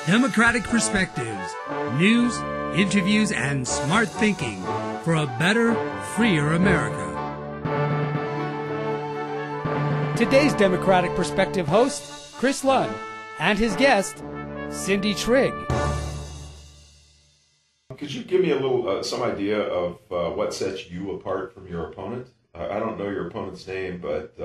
Democratic perspectives, news, interviews, and smart thinking for a better, freer America. Today's Democratic Perspective host, Chris Lunn, and his guest, Cynthia Trigg. Could you give me a little, some idea of what sets you apart from your opponent? I don't know your opponent's name, but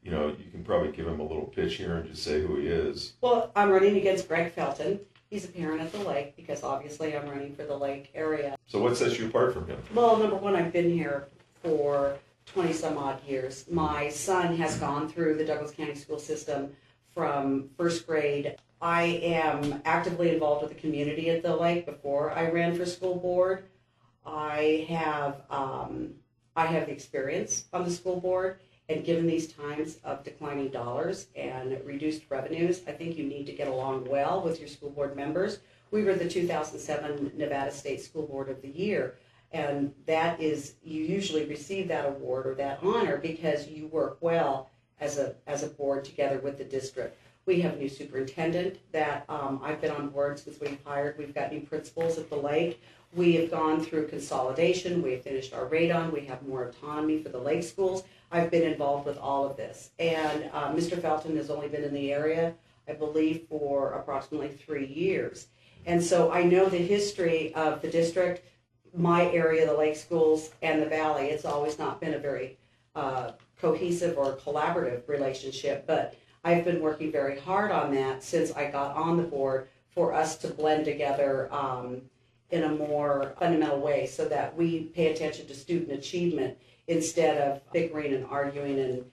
you can probably give him a little pitch here and just say who he is. Well, I'm running against Greg Felton. He's a parent at the lake because obviously I'm running for the lake area. So what sets you apart from him? Well, number one, I've been here for 20 some odd years. My son has gone through the Douglas County school system from first grade. I am actively involved with the community at the lake before I ran for school board. I have the experience on the school board, and given these times of declining dollars and reduced revenues, I think you need to get along well with your school board members. We were the 2007 Nevada State School Board of the Year, and that is, you usually receive that award or that honor because you work well as a board together with the district. We have a new superintendent that I've been on board since we've hired. We've got new principals at the lake. We have gone through consolidation. We have finished our radon. We have more autonomy for the lake schools. I've been involved with all of this. And Mr. Felton has only been in the area, I believe, for approximately 3 years. And so I know the history of the district, my area, the lake schools, and the valley. It's always not been a very cohesive or collaborative relationship, but I've been working very hard on that since I got on the board for us to blend together in a more fundamental way so that we pay attention to student achievement instead of bickering and arguing.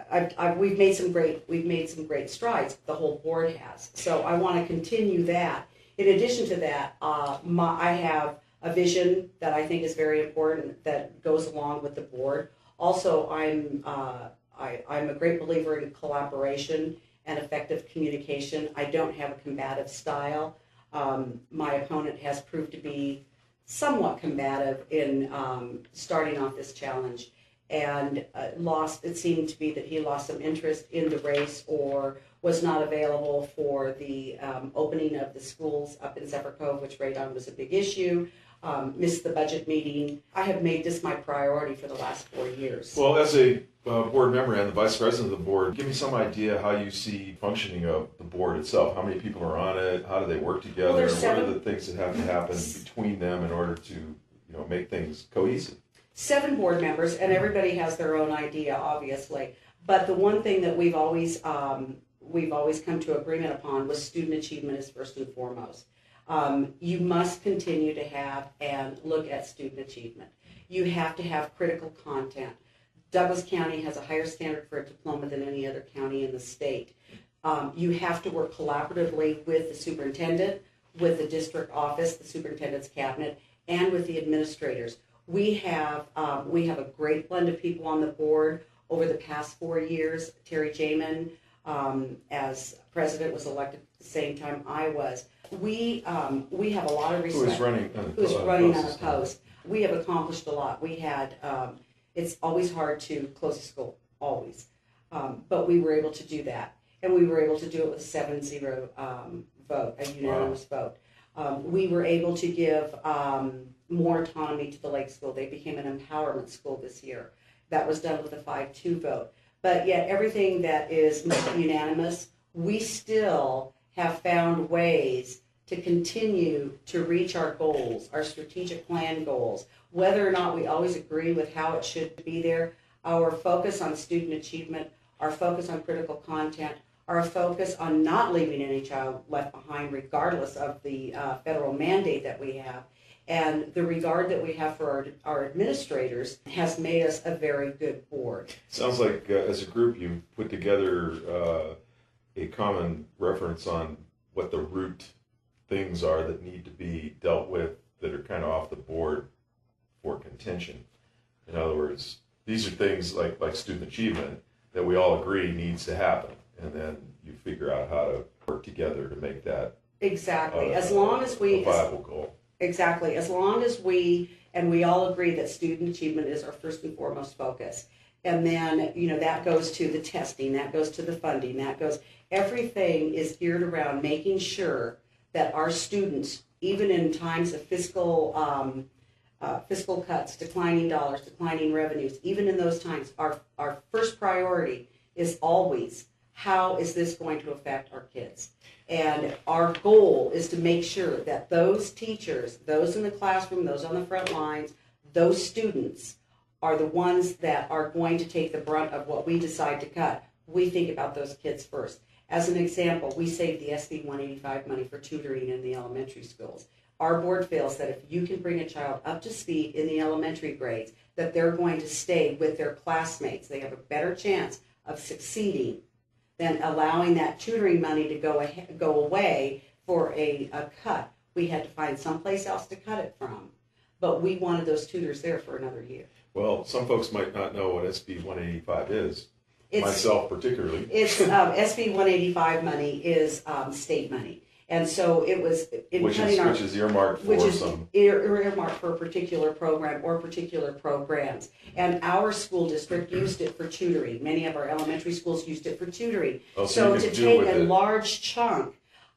And we've made some great strides. The whole board has. So I want to continue that. In addition to that, I have a vision that I think is very important that goes along with the board. Also, I'm a great believer in collaboration and effective communication. I don't have a combative style. My opponent has proved to be somewhat combative in starting off this challenge, and it seemed to be that he lost some interest in the race or was not available for the opening of the schools up in Zephyr Cove, which radon was a big issue. Missed the budget meeting. I have made this my priority for the last 4 years. Well, as a board member and the vice president of the board, give me some idea how you see functioning of the board itself. How many people are on it? How do they work together? Well, what are the things that have to happen between them in order to make things cohesive? 7 board members, and everybody has their own idea, obviously. But the one thing that we've always come to agreement upon was student achievement is first and foremost. You must continue to have and look at student achievement. You have to have critical content. Douglas County has a higher standard for a diploma than any other county in the state. You have to work collaboratively with the superintendent, with the district office, the superintendent's cabinet, and with the administrators. We have a great blend of people on the board over the past 4 years. Terry Jamin, as president, was elected at the same time I was. We have a lot of respect. Who's running unopposed. We have accomplished a lot. We had, it's always hard to close a school, always. But we were able to do that. And we were able to do it with a 7-0 vote, a unanimous vote. We were able to give more autonomy to the Lake School. They became an empowerment school this year. That was done with a 5-2 vote. But yet everything that is unanimous, we still have found ways to continue to reach our goals, our strategic plan goals. Whether or not we always agree with how it should be there, our focus on student achievement, our focus on critical content, our focus on not leaving any child left behind regardless of the federal mandate that we have, and the regard that we have for our administrators has made us a very good board. Sounds like as a group you put together a common reference on what the root things are that need to be dealt with that are kind of off the board for contention. In other words, these are things like student achievement that we all agree needs to happen, and then you figure out how to work together to make that exactly a viable goal. Exactly. As long as we all agree that student achievement is our first and foremost focus. And then, that goes to the testing, that goes to the funding, everything is geared around making sure that our students, even in times of fiscal cuts, declining dollars, declining revenues, even in those times, our first priority is always, how is this going to affect our kids? And our goal is to make sure that those teachers, those in the classroom, those on the front lines, those students are the ones that are going to take the brunt of what we decide to cut. We think about those kids first. As an example, we saved the SB 185 money for tutoring in the elementary schools. Our board feels that if you can bring a child up to speed in the elementary grades, that they're going to stay with their classmates. They have a better chance of succeeding than allowing that tutoring money to go away for a cut. We had to find someplace else to cut it from, but we wanted those tutors there for another year. Well, some folks might not know what SB 185 is. Myself particularly. It's SB 185 money is state money. And so it was which is earmarked for a particular program or particular programs. And our school district used it for tutoring. Many of our elementary schools used it for tutoring. Oh, so to take a large chunk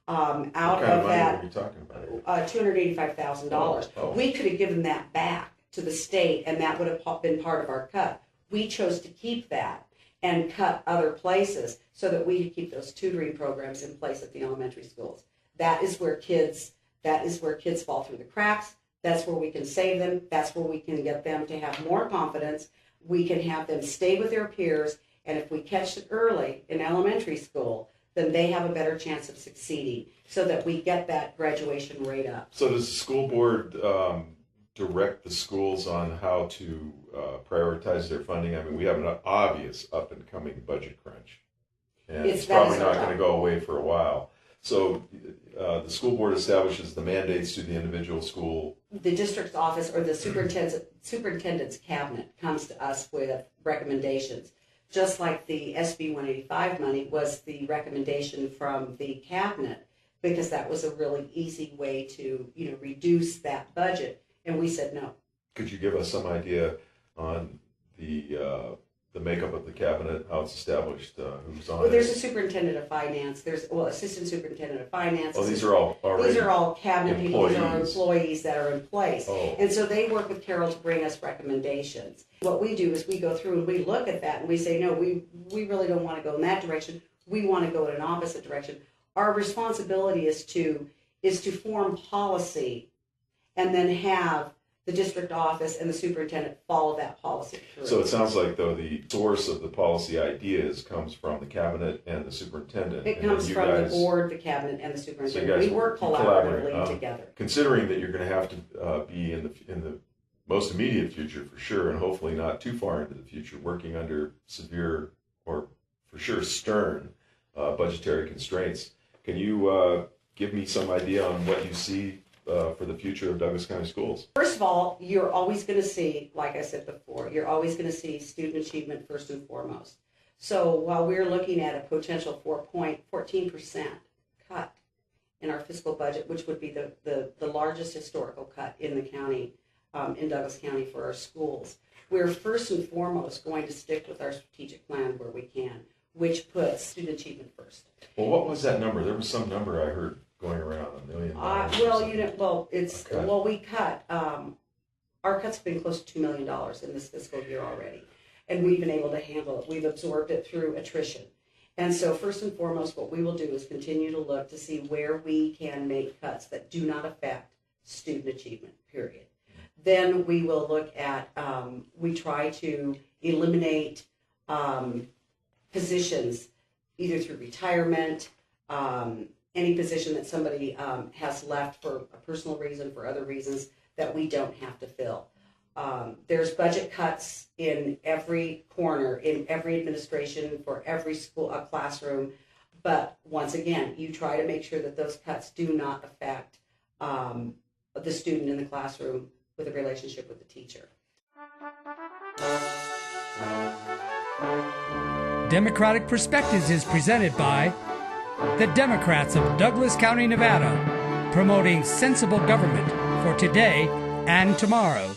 out of that, what are you talking about? $285,000. Oh. We could have given that back to the state, and that would have been part of our cut. We chose to keep that and cut other places so that we could keep those tutoring programs in place at the elementary schools. That is where kids fall through the cracks. That's where we can save them. That's where we can get them to have more confidence. We can have them stay with their peers, and if we catch it early in elementary school, then they have a better chance of succeeding so that we get that graduation rate up. So does the school board direct the schools on how to prioritize their funding? I mean, we have an obvious up-and-coming budget crunch, and it's probably not going to go away for a while. So the school board establishes the mandates to the individual school. The district's office or the superintendent's cabinet comes to us with recommendations. Just like the SB 185 money was the recommendation from the cabinet, because that was a really easy way to reduce that budget. And we said no. Could you give us some idea on the makeup of the cabinet, how it's established, who's on it? Well, there's a superintendent of finance. There's assistant superintendent of finance. Oh, these are all cabinet employees. people. These are employees that are in place. Oh. And so they work with Carol to bring us recommendations. What we do is we go through and we look at that and we say, no, we really don't want to go in that direction. We want to go in an opposite direction. Our responsibility is to form policy and then have the district office and the superintendent follow that policy through. So it sounds like, though, the source of the policy ideas comes from the cabinet and the superintendent. It comes from the board, the cabinet, and the superintendent. So we work collaboratively together. Considering that you're going to have to be in the most immediate future for sure, and hopefully not too far into the future, working under severe or for sure stern budgetary constraints, can you give me some idea on what you see for the future of Douglas County Schools? First of all, you're always going to see, like I said before, you're always going to see student achievement first and foremost. So while we're looking at a potential 14% cut in our fiscal budget, which would be the largest historical cut in the county, in Douglas County for our schools, we're first and foremost going to stick with our strategic plan where we can, which puts student achievement first. Well, what was that number? There was some number I heard going around, $1 million. We cut. Our cuts have been close to $2 million in this fiscal year already, and we've been able to handle it. We've absorbed it through attrition, and so first and foremost, what we will do is continue to look to see where we can make cuts that do not affect student achievement. Period. Then we will look at. We try to eliminate positions, either through retirement. Any position that somebody has left for a personal reason, for other reasons that we don't have to fill. There's budget cuts in every corner, in every administration, for every school, classroom. But once again, you try to make sure that those cuts do not affect the student in the classroom with a relationship with the teacher. Democratic Perspectives is presented by the Democrats of Douglas County, Nevada, promoting sensible government for today and tomorrow.